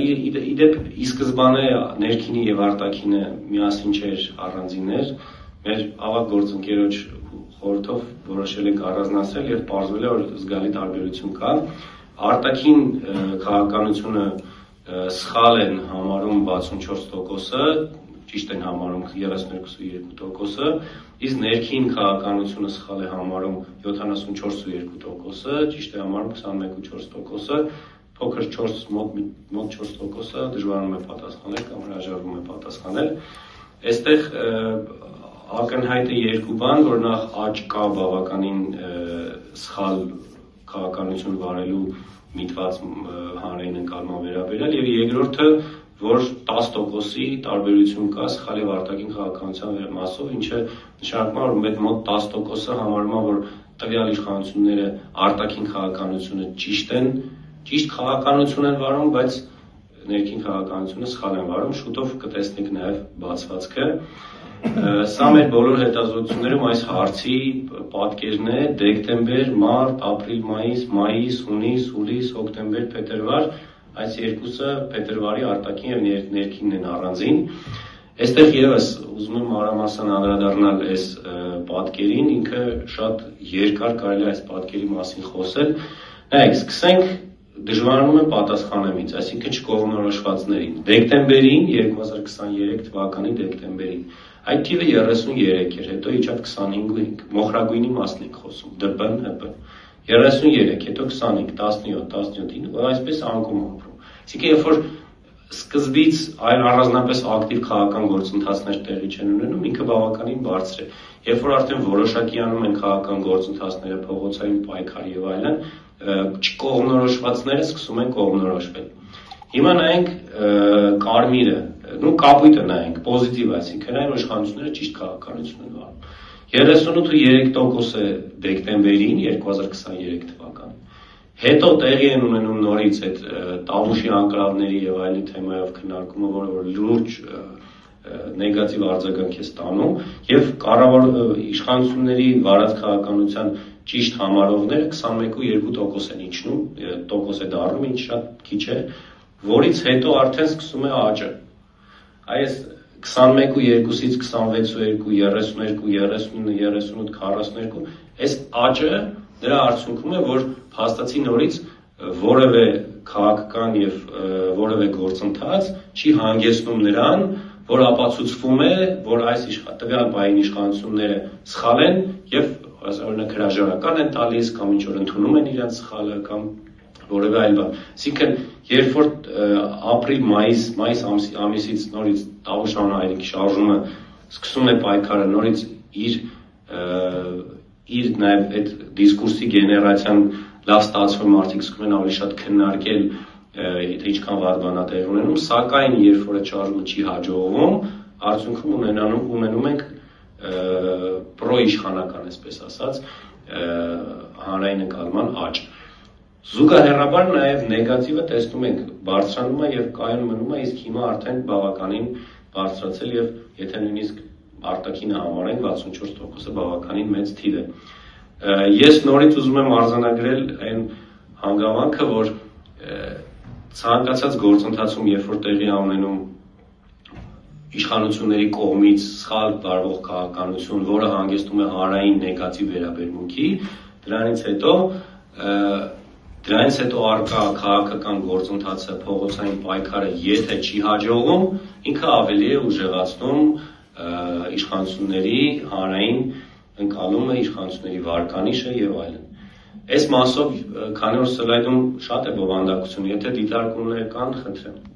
իդեպ ի սկզբանե ներքինի եւ արտաքինը միասին չէր առանձիններ, մեր ավագ գործընկերոջ խորհրդով որոշել ենք առանձնացնել եւ պարզվել է, որ զգալի տարբերություն կա։ Արտաքին քաղաքականությունը սխալ են համարում 64%-ը, ճիշտ են համարում 32.2%-ը, իսկ ներքին քաղաքականությունը սխալ է համարում 74.2%-ը, ճիշտ է համարում 21.4%-ը, փոքր 4 մոտ 4%-ը դժվարանում է պատասխանել կամ հրաժարվում է պատասխանել։ Այստեղ ակնհայտ է երկու բան, որ նախ աճ կա բավականին սխալ քաղաքականություն վարելու միտված հանրային ընկալման վերաբերյալ, եւ երկրորդը, որ 10%-ի տարբերություն կա սխալ եւ արտաքին քաղաքականության մասով, ինչը նշանակում է, որ մոտ 10%-ը համարում է, որ տվյալ իշխանությունները արտաքին քաղաքականությունը ճիշտ քաղաքականություն են վարում, բայց ներքին քաղաքականությունը սխալ են վարում, շուտով կտեսնենք նաեւ բացվածքը։ Սա մեր բոլոր հետազոտություններում այս հարցի պատկերն է՝ դեկտեմբեր, մարտ, ապրիլ, մայիս, հունիս, հուլիս, հոկտեմբեր, փետրվար, այս երկուսը փետրվարի արտաքին եւ ներքինն են առանձին։ Այստեղ եւս ուզում եմ մանրամասն անդրադառնալ այս պատկերին, ինքը շատ երկար կարելի է այս պատկերի մասին խոսել։ Նայեք, սկսենք դժվարանում եմ պատասխանել ինձ, այսինքն չկողմնորոշվածներին։ Դեկտեմբերին 2023 թվականի դեկտեմբերին այդ թիվը 33 էր, հետո իջավ 25, մոխրագույնի մասն ենք խոսում, ԴՊ-ն, ՀՊ։ 33, հետո 25, 17, 17, այսպես անկում ապրում։ Այսինքն, երբ որ սկզբից առանձնապես ակտիվ քաղաքական գործընթացներ տեղի չեն ունենում, ինքը բավականին բարձր է։ Երբ որ արդեն որոշակիանում են քաղաքական գործընթացները, փողոցային պայքար եւ այլն, չկողմնորոշվածները սկսում են կողմնորոշվել։ Հիմա նայենք կարմիրը, կապույտը նայենք, պոզիտիվ, այսինքն այն իշխանությունները ճիշտ քաղաքականություն են վարում։ 38.3% է դեկտեմբերին 2023 թվականին։ Հետո տեղի են ունենում նորից այդ Տավուշի անկլավների եւ այլի թեմայով քննարկումը, որը լուրջ նեգատիվ արձագանք է ստանում, եւ իշխանությունների վարած քաղաքականության ճիշտ համարողները 21.2% են իջնում, տոկոս է դառնում, ինչ շատ քիչ է, որից հետո արդեն սկսում է աճը։ Այս 21.2-ից 26.2, 32, 39, 38, 42, այս աճը դրա արդյունքում է, որ փաստացի նորից որևէ քաղաքական եւ որևէ գործընթաց չի հանգեցնում նրան, որ ապացուցվում է, որ այս տվյալ բային իշխանությունները սխալ են եւ օրինակ հրաժարական են տալիս կամ ինչ որ ընդունում են իրենց սխալը կամ որևէ այլ բան։ Այսինքն, երբ որ ապրիլ-մայիս ամիսից նորից Տավուշ անհայրենիքի շարժումը սկսում է պայքարը, նորից իր նաեւ այդ դիսկուրսի գեներացիան լավ ստացվում, մարդիկ սկսում են ավելի շատ քննարկել, թե ինչքան վատ բան է տեղի ունենում, սակայն երբ որ այդ շարժումը չի հաջողվում, արդյունքում ունենում ենք պրոիշխանական, այսպես ասած, հանրային ընկալման աճ։ Զուգահեռաբար նաեւ նեգատիվը տեսնում ենք բարձրանում է եւ կայուն մնում է, իսկ հիմա արդեն բավականին բարձրացել եւ եթե նույնիսկ արտաքինը համարենք 64%-ը բավականին մեծ թիվ է։ Ես նորից ուզում եմ արձանագրել այն հանգամանքը, որ ցանկացած գործընթացում, երբ որ տեղի է ունենում իշխանությունների կողմից սխալ վարվող քաղաքականություն, որը հանգեցնում է հանրային նեգատիվ վերաբերմունքի, դրանից հետո արկա քաղաքական գործընթացը, փողոցային պայքարը, եթե չի հաջողվում, ինքը ավելի է ուժեղացնում իշխանությունների հանրային ընկալումը, իշխանությունների վարկանիշը եւ այլն։ Այս մասով, քանի որ սլայդում շատ է բովանդակություն, եթե դիտարկումներ կան, խնդրեմ։